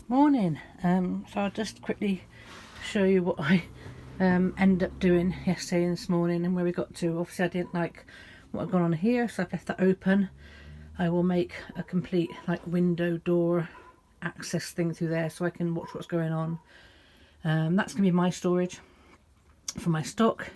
Morning. So I'll just quickly show you what I ended up doing yesterday and this morning and where we got to. Obviously I didn't like what had gone on here, so I've left that open. I will make a complete like window door access thing through there so I can watch what's going on. That's going to be my storage for my stock.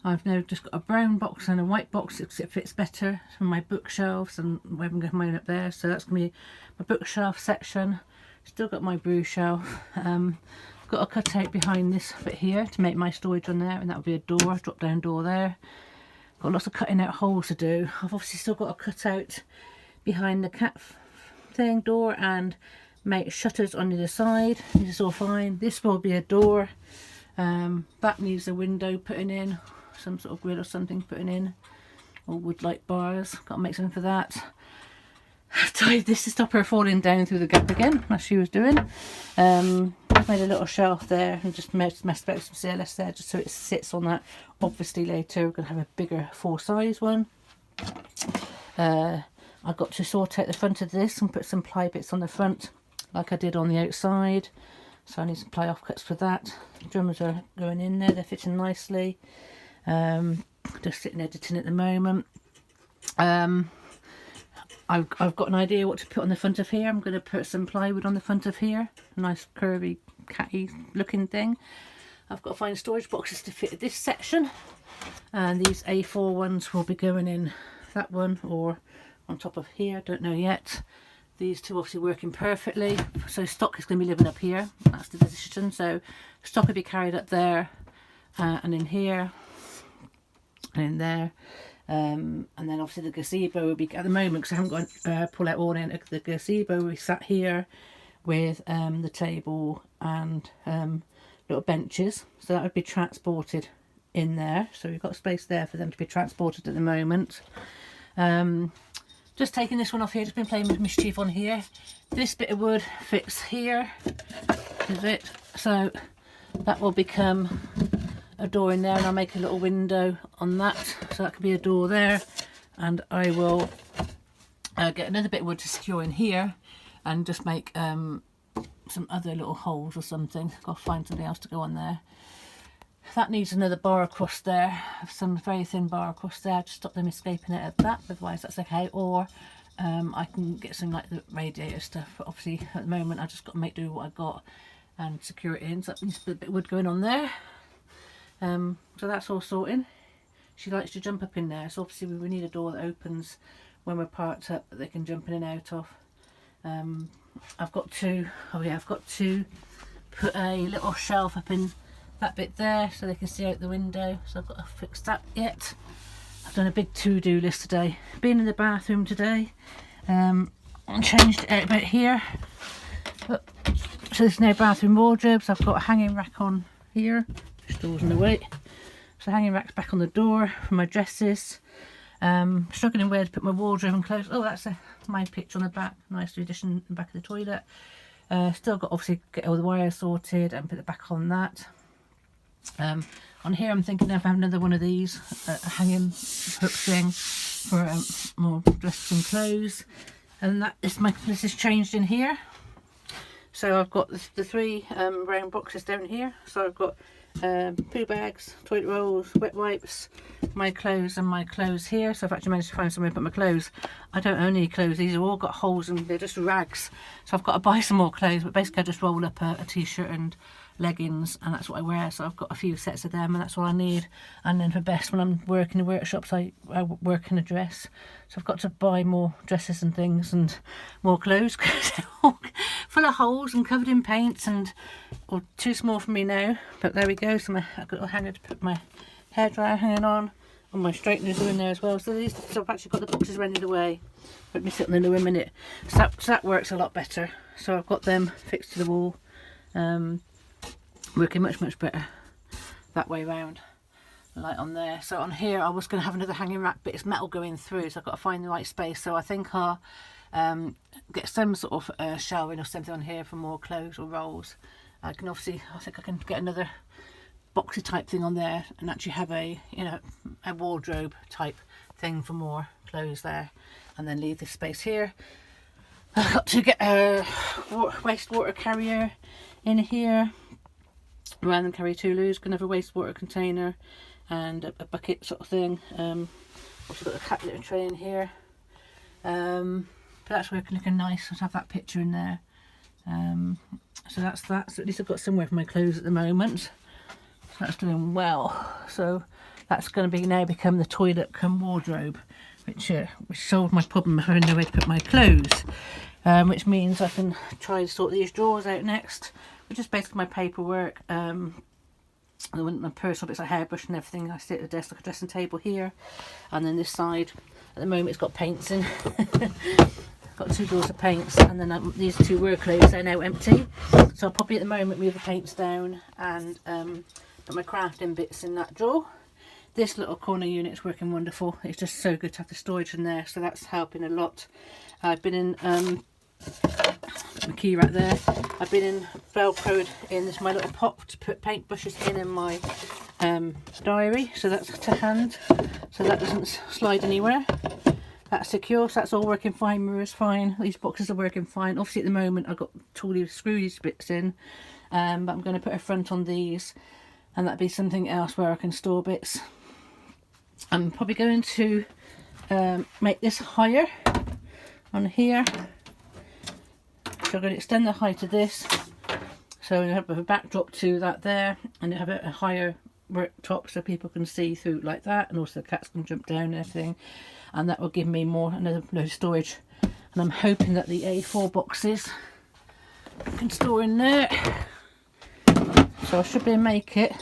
I've now just got a brown box and a white box because it fits better for my bookshelves, and I'm going to have mine up there. So that's going to be my bookshelf section. Still got my brew shelf. Got a cutout behind this bit here to make my storage on there, and that will be a door, drop down door there. Got lots of cutting out holes to do. I've obviously still got a cutout behind the cat thing door and make shutters on either side. This is all fine. This will be a door. That needs a window putting in, some sort of grill or something putting in, or wood like bars. Got to make something for that. Tied this to stop her falling down through the gap again, as she was doing. I've made a little shelf there and just messed about some CLS there just so it sits on that. Obviously later we're going to have a bigger full size one. I got to sort out the front of this and put some ply bits on the front like I did on the outside, so I need some ply offcuts for that. The drummers are going in there, they're fitting nicely. Just sitting editing at the moment. I've got an idea what to put on the front of here. I'm going to put some plywood on the front of here, a nice curvy catty looking thing. I've got to find storage boxes to fit this section, and these A4 ones will be going in that one or on top of here, don't know yet. These two obviously working perfectly, so stock is going to be living up here, that's the decision. So stock will be carried up there and in here and in there. And then obviously the gazebo will be, at the moment because I haven't got pull out awning, the gazebo will be sat here with the table and little benches, so that would be transported in there. So we've got space there for them to be transported at the moment. Just taking this one off here, just been playing with mischief on here. This bit of wood fits here, is it? So that will become a door in there, and I'll make a little window on that, so that could be a door there. And I will get another bit of wood to secure in here and just make some other little holes or something. Got to find something else to go on there. That needs another bar across there, some very thin bar across there to stop them escaping it at that, otherwise that's okay. Or I can get some like the radiator stuff, but obviously at the moment I just got to make do with what I got and secure it in, so that needs a bit of wood going on there. So that's all sorting. She likes to jump up in there, so obviously we need a door that opens when we're parked up that they can jump in and out of. I've got to put a little shelf up in that bit there so they can see out the window, so I've got to fix that yet. I've done a big to-do list today. Been in the bathroom today, and changed it out a bit here. So there's no bathroom wardrobes. I've got a hanging rack on here. Doors in the way, so hanging racks back on the door for my dresses. Struggling where to put my wardrobe and clothes. Oh, that's my picture on the back, nice addition in the back of the toilet. Still got obviously get all the wires sorted and put it back on that. On here I'm thinking of having another one of these, a hanging hook thing for more dresses and clothes. And that is this is changed in here. So I've got the three round boxes down here. So I've got poo bags, toilet rolls, wet wipes, my clothes and my clothes here. So I've actually managed to find somewhere to put my clothes. I don't own any clothes, these have all got holes and they're just rags, so I've got to buy some more clothes, but basically I just roll up a t-shirt and leggings and that's what I wear. So I've got a few sets of them and that's all I need. And then for best, when I'm working in the workshops, I work in a dress, so I've got to buy more dresses and things and more clothes because they're all full of holes and covered in paint and too small for me now. But there we go. So I've got a hanger to put my hairdryer hanging on, and my straighteners are in there as well. So I've actually got the boxes rented away. Let me sit on them in a minute. So that works a lot better. So I've got them fixed to the wall. Working much better that way round. Light on there. So on here I was going to have another hanging rack, but it's metal going through, so I've got to find the right space. So I think I'll get some sort of shelving or something on here for more clothes or rolls. I think I can get another boxy type thing on there and actually have a wardrobe type thing for more clothes there, and then leave this space here. I've got to get a wastewater carrier in here rather than carry two loads. Gonna have a wastewater container and a bucket sort of thing. Also got a cat litter tray in here. But that's looking nice. I'll have that picture in there. So that's that. So at least I've got somewhere for my clothes at the moment. So that's doing well. So that's going to be now become the toilet cum wardrobe, which solved my problem of having nowhere to put my clothes. Which means I can try to sort these drawers out next, which is basically my paperwork. My personal bits like hairbrush and everything. I sit at the desk like a dressing table here, and then this side at the moment it's got paints in. Got 2 drawers of paints, and then these 2 work clothes are now empty, so I'll probably at the moment move the paints down and put my crafting bits in that drawer. This little corner unit is working wonderful. It's just so good to have the storage in there, so that's helping a lot. I've been in my key right there. I've been in velcroed in this my little pot to put paintbrushes in my diary, so that's to hand, so that doesn't slide anywhere. That's secure, so that's all working fine. Mirror's fine. These boxes are working fine. Obviously at the moment I've got to screw these bits in, but I'm going to put a front on these, and that'll be something else where I can store bits. I'm probably going to make this higher on here. So I'm going to extend the height of this, so I have a backdrop to that there, and have a higher top so people can see through like that, and also the cats can jump down and everything, and that will give me another load of storage. And I'm hoping that the A4 boxes can store in there, so I should be able to make it.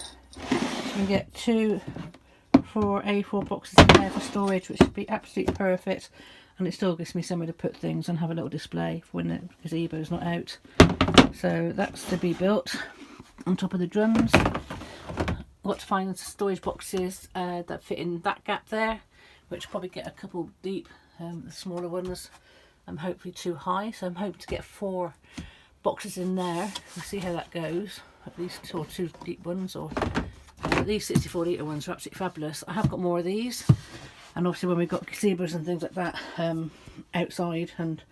I can get 4 A4 boxes in there for storage, which would be absolutely perfect, and it still gives me somewhere to put things and have a little display for when the gazebo is not out. So that's to be built on top of the drums. I've got to find storage boxes that fit in that gap there, which will probably get a couple deep. The smaller ones hopefully too high, so I'm hoping to get 4 boxes in there. We'll see how that goes. At least 2 deep ones, or these 64 litre ones are absolutely fabulous. I have got more of these, and obviously when we've got gazebos and things like that outside, and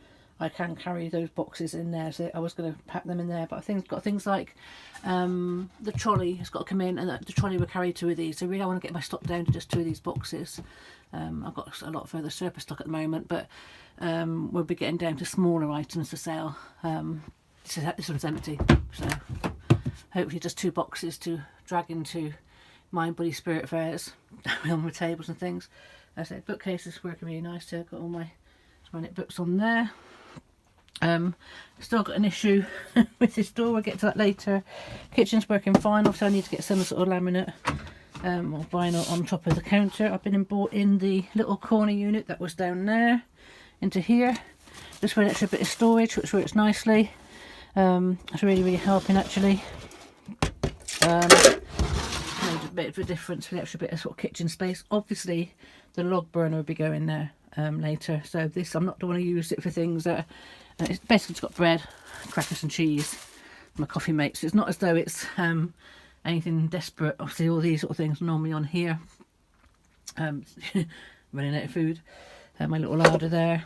I can carry those boxes in there, so I was going to pack them in there, but I think I've got things like the trolley has got to come in, and the trolley will carry 2 of these, so really I want to get my stock down to just 2 of these boxes. I've got a lot further surplus stock at the moment, but we'll be getting down to smaller items to sell. This one's empty, so hopefully just 2 boxes to drag into Mind Body Spirit fairs on my tables and things. As I said, bookcase is working really nice too. I've got all my books on there. Still got an issue with this door, we'll get to that later. Kitchen's working fine. Obviously I need to get some sort of laminate or vinyl on top of the counter. I've been and bought in the little corner unit that was down there into here, just for an extra bit of storage, which works nicely. It's really helping actually. Made a bit of a difference for the extra bit of sort of kitchen space. Obviously the log burner will be going there later, so this I'm not going to use it for things that it's basically got bread, crackers and cheese, my coffee mates. So it's not as though it's anything desperate. Obviously all these sort of things are normally on here. Running out of food. My little larder there,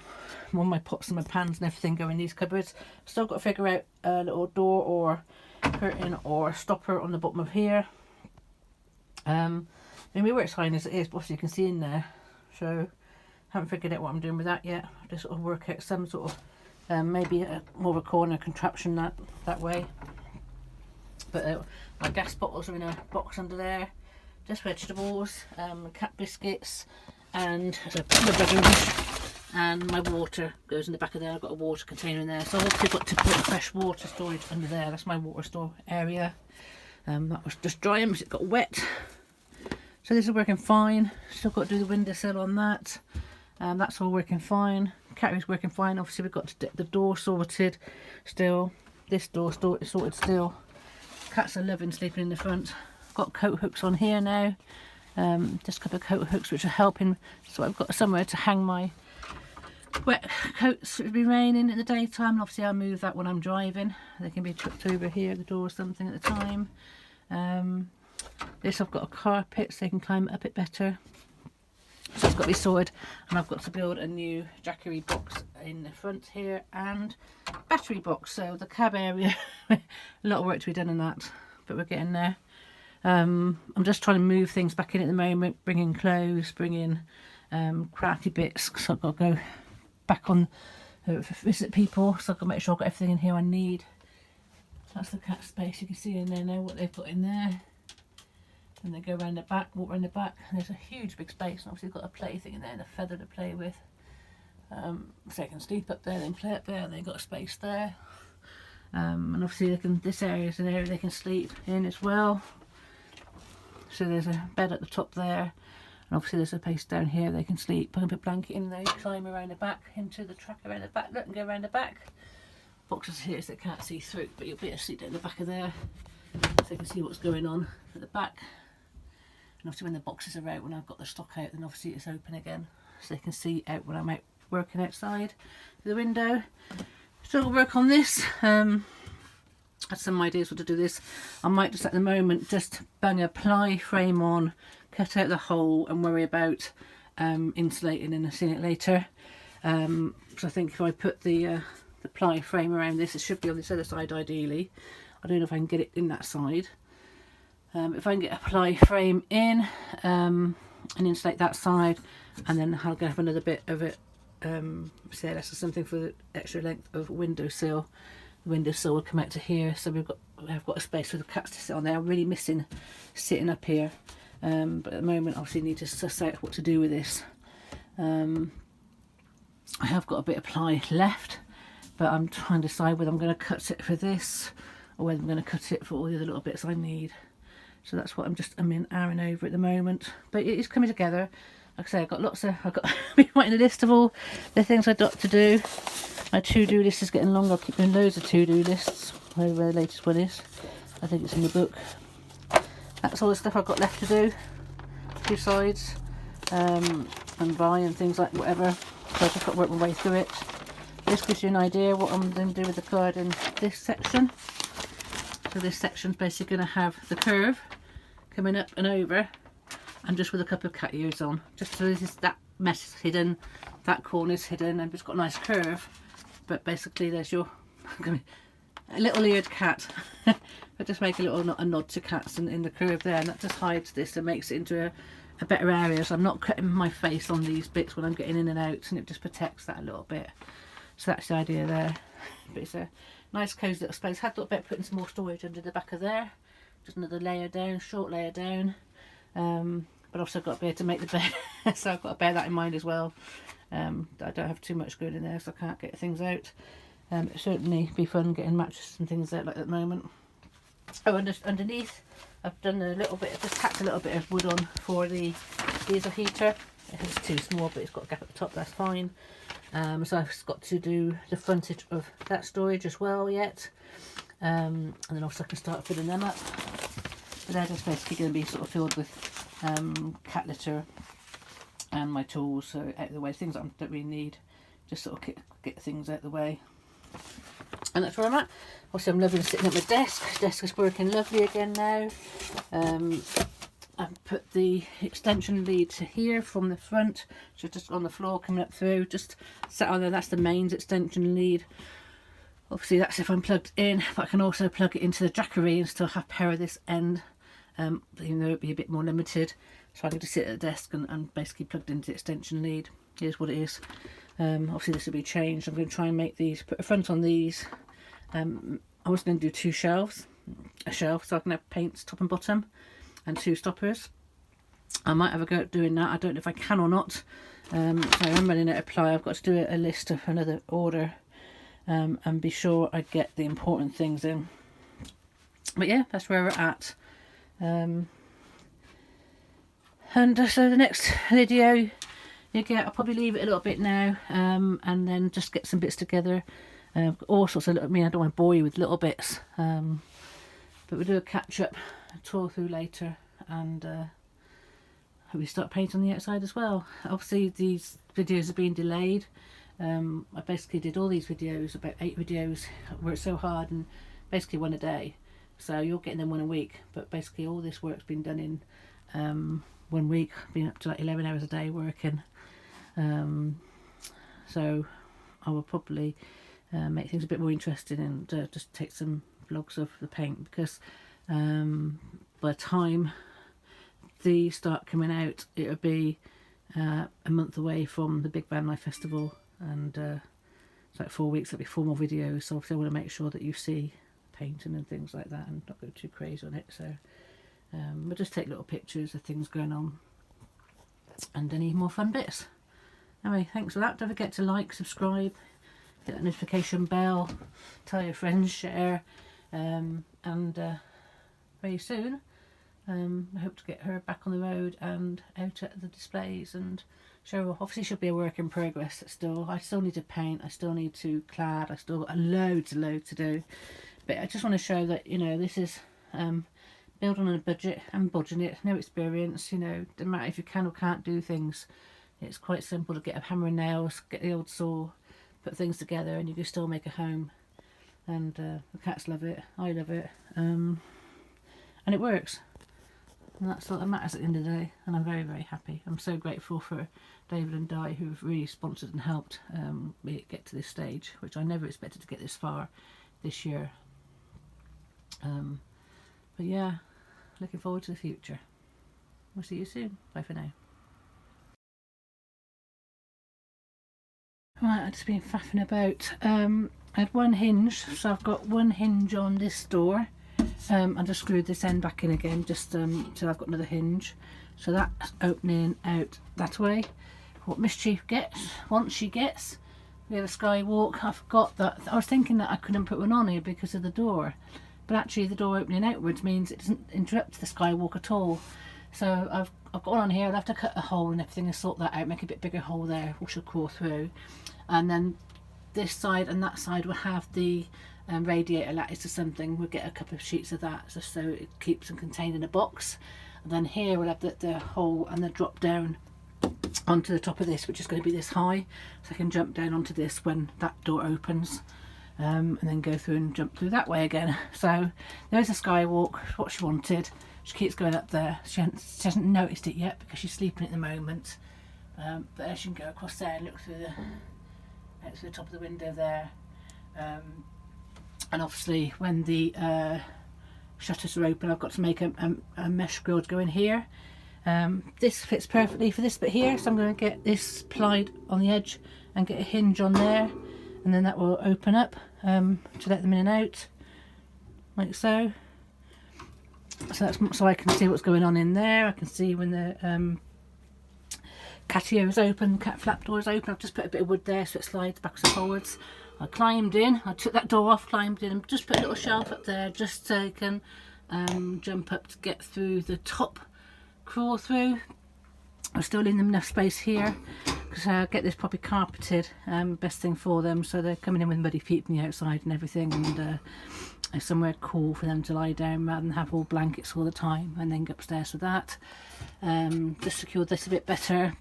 all my pots and my pans and everything go in these cupboards. Still got to figure out a little door or curtain or stopper on the bottom of here. It works fine as it is, but obviously you can see in there, so haven't figured out what I'm doing with that yet. I'll just sort of work out some sort of maybe more of a corner contraption that way. But my gas bottles are in a box under there, just vegetables, cat biscuits, and and my water goes in the back of there. I've got a water container in there, so I've obviously got to put fresh water storage under there. That's my water store area. That was just drying because it got wet. So this is working fine. Still got to do the windowsill on that. That's all working fine. Cattery's working fine. Obviously we've got to get the door sorted still. This door sorted still. Cats are loving sleeping in the front. Got coat hooks on here now. Just a couple of coat hooks which are helping. So I've got somewhere to hang my wet coats. It'll be raining in the daytime, and obviously I'll move that when I'm driving. They can be tucked over here at the door or something at the time. This I've got a carpet so they can climb it a bit better. So it's got to be sorted, and I've got to build a new jackery box in the front here and battery box. So the cab area, a lot of work to be done in that, but we're getting there. I'm just trying to move things back in at the moment, bring in clothes, bring in crafty bits, so I've got to go back on visit people, so I've got to make sure I've got everything in here I need. So that's the cat space. You can see in there now what they've got in there. And they go around the back, walk around the back, and there's a huge big space, and obviously they've got a play thing in there and a feather to play with. So they can sleep up there, then play up there, and they've got a space there. And obviously this area is an area they can sleep in as well. So there's a bed at the top there, and obviously there's a place down here they can sleep. I can put a blanket in there, climb around the back, into the track around the back, look, and go around the back. Boxes here so they can't see through, but you'll be able to see down the back of there, so you can see what's going on at the back. And obviously when the boxes are out, when I've got the stock out, then obviously it's open again, so they can see out when I'm out working outside through the window. Still got to work on this. I had some ideas what to do this. I might just at the moment just bang a ply frame on, cut out the hole, and worry about insulating and seeing it later. So I think if I put the ply frame around this, it should be on this other side ideally. I don't know if I can get it in that side. If I can get a ply frame in and insulate that side, and then I'll have another bit of it, say that's something for the extra length of windowsill. The windowsill will come out to here, so I've got a space for the cats to sit on there. I'm really missing sitting up here, but at the moment obviously need to suss out what to do with this. I have got a bit of ply left, but I'm trying to decide whether I'm going to cut it for this or whether I'm going to cut it for all the other little bits I need. So that's what I'm airing over at the moment. But it is coming together. Like I say, I've got been writing a list of all the things I've got to do. My to-do list is getting longer. I keep doing loads of to-do lists. Whatever the latest one is. I think it's in the book. That's all the stuff I've got left to do. Two sides. And buy and things like whatever. So I've just got to work my way through it. This gives you an idea what I'm going to do with the card in this section. So this section's basically going to have the curve coming up and over, and just with a couple of cat ears on, just so that mesh is hidden, that corner's hidden, and it's got a nice curve. But basically there's your a little eared cat. I just make a nod to cats in the curve there, and that just hides this and makes it into a better area. So I'm not cutting my face on these bits when I'm getting in and out, and it just protects that a little bit. So that's the idea there. But it's a nice cosy little space. Had thought about putting some more storage under the back of there, just another layer down, short layer down. But also got to be able to make the bed, so I've got to bear that in mind as well. I don't have too much good in there, so I can't get things out. It'd certainly be fun getting mattresses and things out like at the moment. Oh, and just underneath, I've done a little bit, just tacked a little bit of wood on for the diesel heater. It's too small, but it's got a gap at the top, that's fine. So I've got to do the frontage of that storage as well yet. And then also I can start filling them up. But they're just basically going to be sort of filled with cat litter and my tools, so out of the way, things that I don't really need, just sort of get things out of the way. And that's where I'm at. Also, I'm loving sitting at my desk. Desk is working lovely again now. I've put the extension lead to here from the front, so just on the floor coming up through, just sat on there. That's the mains extension lead. Obviously that's if I'm plugged in, but I can also plug it into the jackery and still have power at this end, even though it'd be a bit more limited. So I can just sit at the desk and basically plugged into the extension lead. Here's what it is. Obviously this will be changed. I'm going to try and make these, put a front on these. I was going to do two shelves, a shelf so I can have paints top and bottom, and two stoppers. I might have a go at doing that. I don't know if I can or not. So I'm running out of ply. I've got to do a list of another order and be sure I get the important things in. But yeah, that's where we're at. So the next video you get, I'll probably leave it a little bit now, and then just get some bits together. All sorts of little, I don't want to bore you with little bits, but we'll do a catch up, tour through later, and we start painting on the outside as well. Obviously these videos have been delayed. I basically did all these videos, about 8 videos, worked so hard, and basically one a day. So you're getting them one a week, but basically all this work's been done in 1 week, been up to like 11 hours a day working. So I will probably make things a bit more interesting and just take some vlogs of the paint, because by the time these start coming out, it'll be a month away from the big Van Life Festival, and it's like 4 weeks, there'll be 4 more videos, so obviously I want to make sure that you see painting and things like that and not go too crazy on it. So we'll just take little pictures of things going on and any more fun bits. Anyway, thanks for that. Don't forget to like, subscribe, hit that notification bell, tell your friends, share, and very soon I hope to get her back on the road and out at the displays and show her. Obviously she'll be a work in progress still. I still need to paint, I still need to clad, I still got loads to do, but I just want to show that, you know, this is build on a budget. I'm budgeting it, no experience, you know, doesn't matter if you can or can't do things. It's quite simple to get a hammer and nails, get the old saw, put things together, and you can still make a home. And the cats love it, I love it, and it works. And that's what matters at the end of the day, and I'm very, very happy. I'm so grateful for David and Di, who've really sponsored and helped me get to this stage, which I never expected to get this far this year. But yeah, looking forward to the future. We'll see you soon. Bye for now. Right, I've just been faffing about. I had one hinge, so I've got one hinge on this door. I just screwed this end back in again, just so I've got another hinge. So that's opening out that way. What Mischief gets, once she gets, we have a skywalk. I forgot that. I was thinking that I couldn't put one on here because of the door, but actually the door opening outwards means it doesn't interrupt the skywalk at all. So I've got one on here. I'll have to cut a hole and everything and sort that out, make a bit bigger hole there which will crawl through, and then this side and that side will have the radiator lattice or something. We'll get a couple of sheets of that just so it keeps them contained in a box, and then here we'll have the hole and the drop down onto the top of this, which is going to be this high, so I can jump down onto this when that door opens, and then go through and jump through that way again. So there's a skywalk, what she wanted. She keeps going up there. She hasn't noticed it yet because she's sleeping at the moment, but there she can go across there and look through the top of the window there. And obviously when the shutters are open, I've got to make a mesh grill to go in here. This fits perfectly for this bit here, so I'm going to get this plied on the edge and get a hinge on there, and then that will open up to let them in and out like so. So that's so I can see what's going on in there. I can see when the catio is open, cat flap door is open. I've just put a bit of wood there so it slides backwards and forwards. I climbed in, I took that door off, climbed in and just put a little shelf up there just so I can jump up to get through the top crawl through. I'm still leaving them enough space here because I get this properly carpeted, best thing for them, so they're coming in with muddy feet from the outside and everything, and somewhere cool for them to lie down rather than have all blankets all the time and then go upstairs with that. Just secured this a bit better.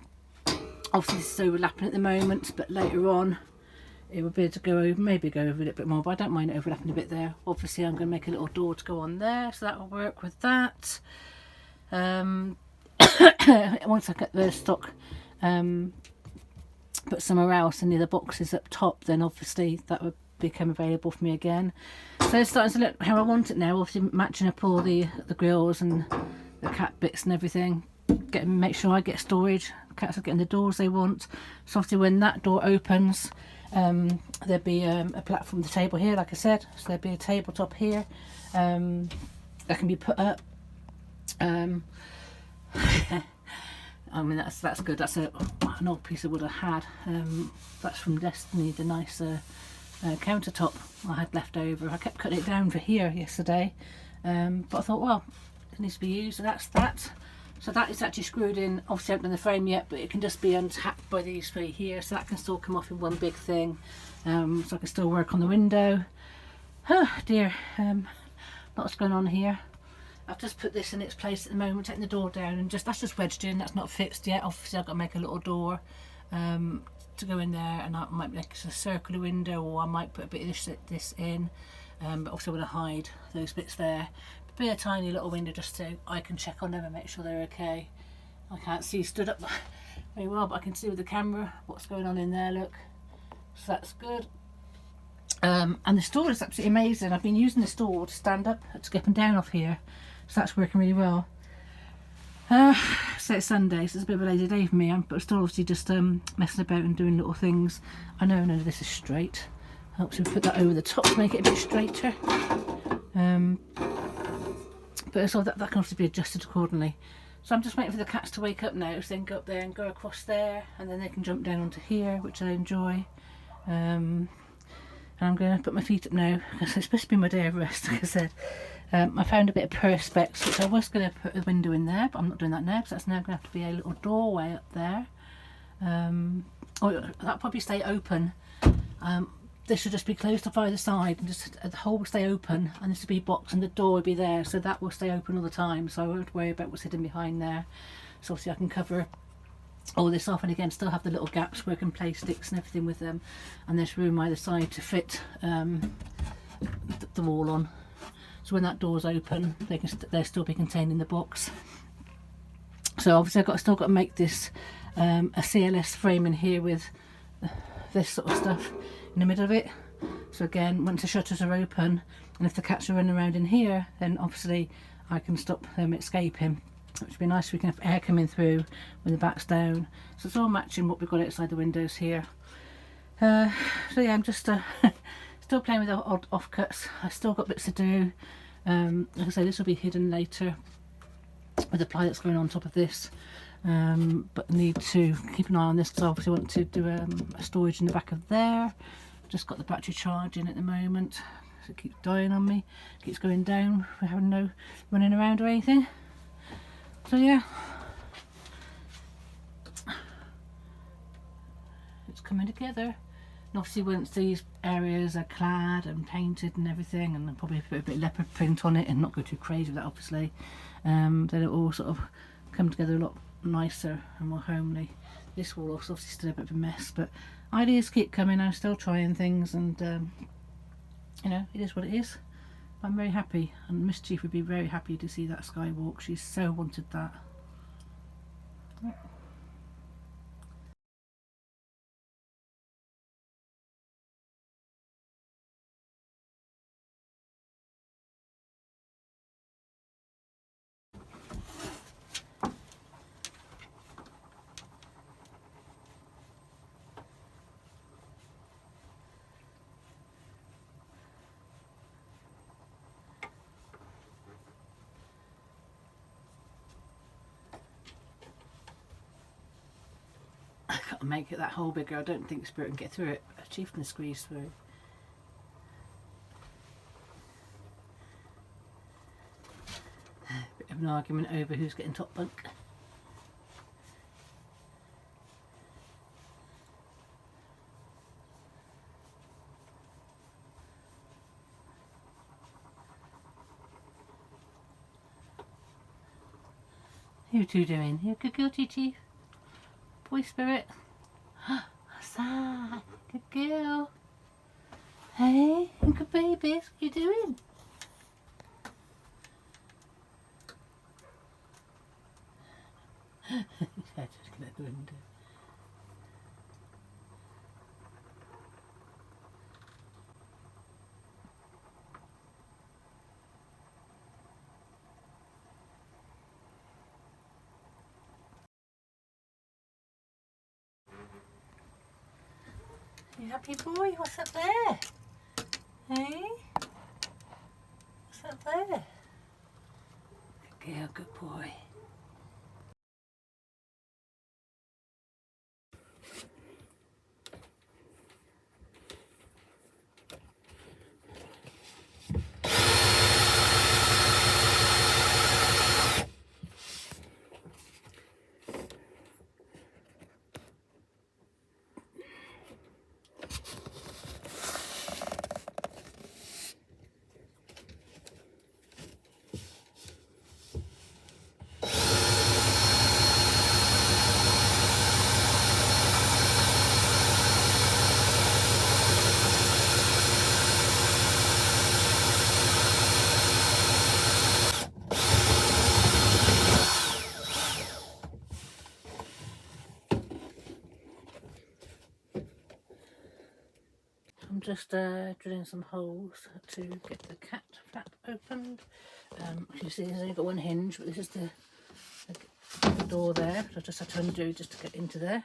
Obviously this is overlapping at the moment, but later on it will be able to go over, maybe go over a little bit more, but I don't mind it overlapping a bit there. Obviously I'm going to make a little door to go on there, so that will work with that. Once I get the stock put somewhere else and the other boxes up top, then obviously that would become available for me again. So it's starting to look how I want it now, obviously matching up all the grills and the cat bits and everything. Make sure I get storage, cats are getting the doors they want. So obviously when that door opens, there'll be a platform, the table here like I said, so there'll be a tabletop here that can be put up. I mean that's good. That's an old piece of wood I had. That's from Destiny, the nice countertop I had left over. I kept cutting it down for here yesterday, but I thought, well, it needs to be used, so that's that. So that is actually screwed in. Obviously I haven't done the frame yet, but it can just be untapped by these three here, so that can still come off in one big thing. So I can still work on the window. Oh dear, lots going on here. I've just put this in its place at the moment, taking the door down, and that's just wedged in, that's not fixed yet. Obviously I've got to make a little door to go in there, and I might make a circular window, or I might put a bit of this in, but obviously I'm going to hide those bits there. Be a tiny little window just so I can check on them and make sure they're okay. I can't see stood up very well, but I can see with the camera what's going on in there, look. So that's good. And the stool is absolutely amazing. I've been using the stool to stand up, to get up and down off here. So that's working really well. So it's Sunday, so it's a bit of a lazy day for me. I'm still obviously just messing about and doing little things. I know none of this is straight. Helps me put that over the top to make it a bit straighter. But so that can also be adjusted accordingly. So I'm just waiting for the cats to wake up now, so they can go up there and go across there, and then they can jump down onto here, which I enjoy. And I'm going to put my feet up now, because it's supposed to be my day of rest, like I said. I found a bit of perspex, which I was going to put a window in there, but I'm not doing that now, because that's now going to have to be a little doorway up there. Or that'll probably stay open. This should just be closed off either side, and just the hole will stay open, and this will be boxed, and the door will be there, so that will stay open all the time, so I won't worry about what's hidden behind there. So obviously I can cover all this off, and again still have the little gaps where I can place sticks and everything with them, and there's room either side to fit the wall on. So when that door's open, they'll still be contained in the box. So obviously I've still got to make this a CLS frame in here with this sort of stuff in the middle of it. So again, once the shutters are open, and if the cats are running around in here, then obviously I can stop them escaping, which would be nice. We can have air coming through when the back's down. So it's all matching what we've got outside the windows here. So yeah, I'm just still playing with the odd offcuts. I've still got bits to do. Like I say, this will be hidden later with the ply that's going on top of this. But I need to keep an eye on this, because I obviously want to do a storage in the back of there. Just got the battery charging at the moment, so it keeps dying on me, keeps going down. We're having no running around or anything. So yeah, it's coming together. And obviously once these areas are clad and painted and everything, and I'll probably put a bit of leopard print on it and not go too crazy with that obviously, then it will all sort of come together a lot nicer and more homely. This wall also obviously still a bit of a mess, but ideas keep coming. I'm still trying things, and you know, it is what it is. I'm very happy, and Mischief would be very happy to see that skywalk. She's so wanted that. I can't make it that hole bigger. I don't think Spirit can get through it. Chief can squeeze through. Bit of an argument over who's getting top bunk. You two doing? You a good girl, Chief? Boy Spirit. What's that? Good girl. Hey, good babies. What you doing? His head just came out the window. You happy boy? What's up there? Hey? What's up there? Good girl, good boy. just drilling some holes to get the cat flap opened. You see there's only got one hinge, but this is the door there, so I just had to undo just to get into there.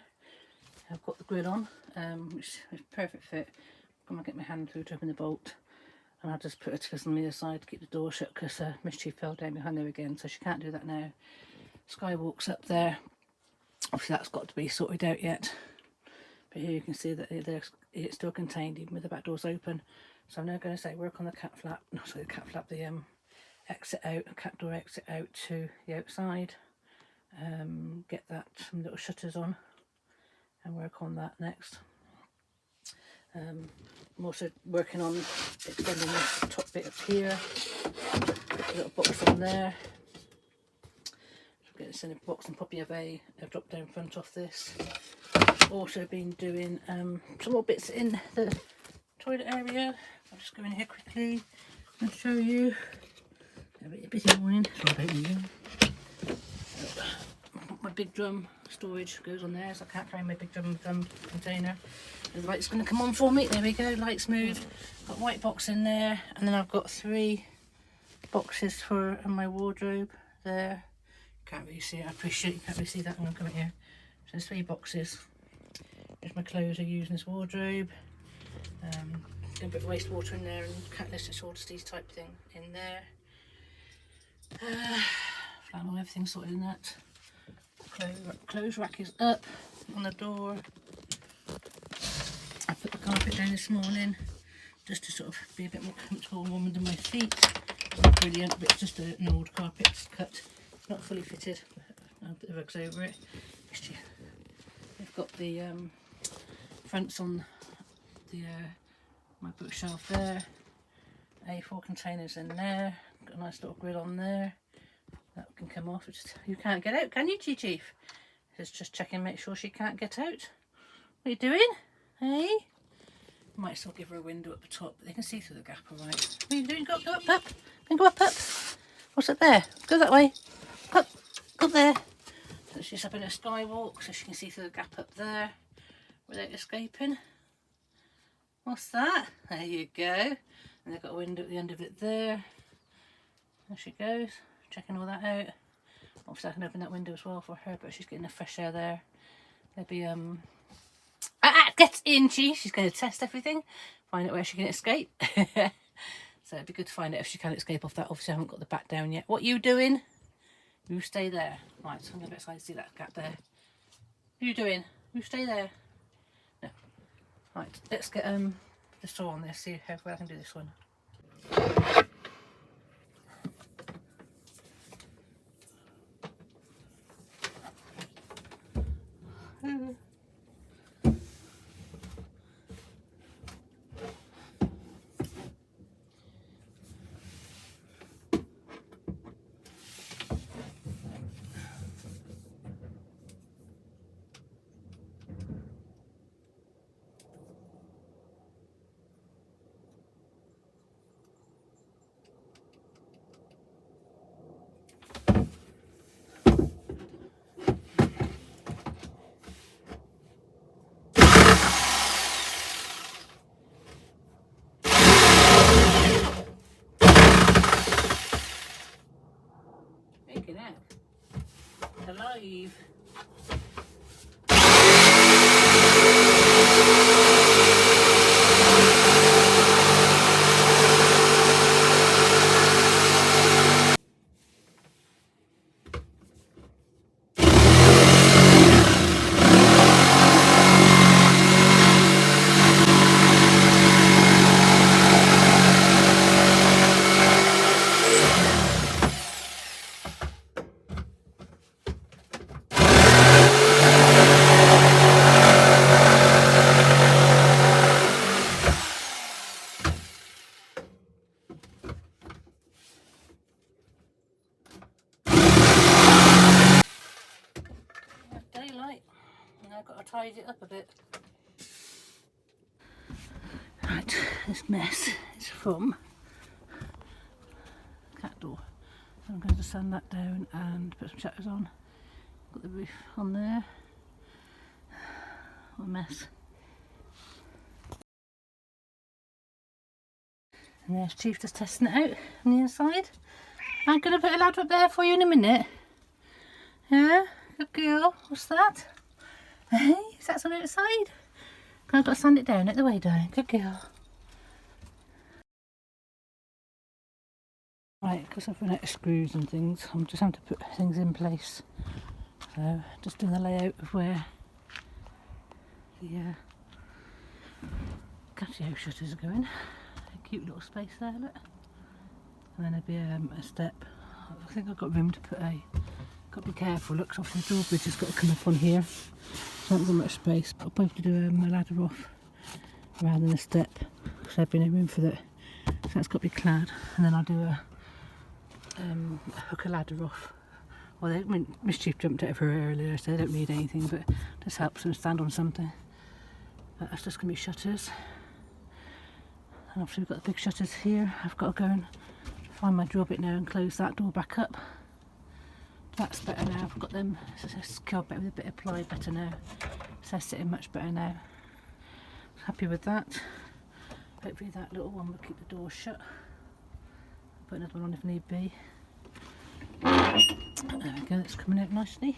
I've got the grid on, which is perfect fit. I'm going to get my hand through to open the bolt, and I'll just put a twist on the other side to keep the door shut, because Mischief fell down behind there again, so she can't do that now. Skywalk's up there, obviously that's got to be sorted out yet, but here you can see that it's still contained even with the back doors open. So I'm now going to say work on the cat flap, no sorry, the cat flap, the exit out, cat door exit out to the outside, get that some little shutters on and work on that next. I'm also working on extending this top bit up here, put a little box on there. So get this in a box and probably have a drop down front off this. Also been doing some more bits in the toilet area. I'll just go in here quickly and show you. A busy morning. My big drum storage goes on there, so I can't carry my big drum container. The light's going to come on for me. There we go, light's moved. Got a white box in there, and then I've got 3 boxes for my wardrobe there. Can't really see it. I appreciate you can't really see that when I'm coming here. So there's 3 boxes. There's my clothes I use in this wardrobe. A bit of wastewater in there and catalytic sawdusty type thing in there. Flannel, everything sorted in that. Clothes rack is up on the door. I put the carpet down this morning just to sort of be a bit more comfortable and warm under my feet. It's not brilliant, but it's just an old carpet. It's cut, not fully fitted. I'll put the rugs over it. I've got the fronts on the my bookshelf there. A4 containers in there. Got a nice little grid on there. That can come off. You can't get out, can you, Chief? Just checking, make sure she can't get out. What are you doing? Hey? Might still give her a window at the top, but they can see through the gap all right. What are you doing? Go up, up. Can go up. What's up there? Go that way. Up. Go there. So she's up in a skywalk, so she can see through the gap up there without escaping. What's that? There you go. And they've got a window at the end of it there. There she goes, checking all that out. Obviously I can open that window as well for her, but she's getting the fresh air there. There'll be get in, she's going to test everything, find out where she can escape. So it'd be good to find out if she can escape off that. Obviously I haven't got the back down yet. What are you doing? You stay there. Right, so I'm going to get excited to see that gap there. What are you doing? You stay there. No. Right, let's get the saw on this, see how well I can do this one. Making out. Alive. Daylight. Now I've got to tidy it up a bit. Right, this mess is from cat door. So I'm going to sand that down and put some shutters on. Got the roof on there. What a mess. And there's Chief just testing it out on the inside. I'm going to put a ladder up there for you in a minute. Yeah, good girl. What's that? Hey, is that something outside? I've got to sand it down, out the way down. Good girl. Right, because I've run out of screws and things, I'm just having to put things in place. So, just doing the layout of where the catio shutters are going. A cute little space there, look. And then there'll be a step. I think I've got room to put got to be careful, look, 'cause obviously the drawbridge has got to come up on here. So I haven't got much space, but I'll probably have to do a ladder off rather than a step, because there'll be no room for that. So that's got to be clad, and then I'll do a hook a ladder off. Well, I mean, Mischief jumped over earlier, so they don't need anything, but this helps them stand on something. But that's just going to be shutters. And obviously we've got the big shutters here. I've got to go and find my drill bit now and close that door back up. That's better now. I've got them secured better with a bit of ply better now. So they're sitting much better now. Happy with that. Hopefully that little one will keep the door shut. Put another one on if need be. There we go, that's coming out nicely.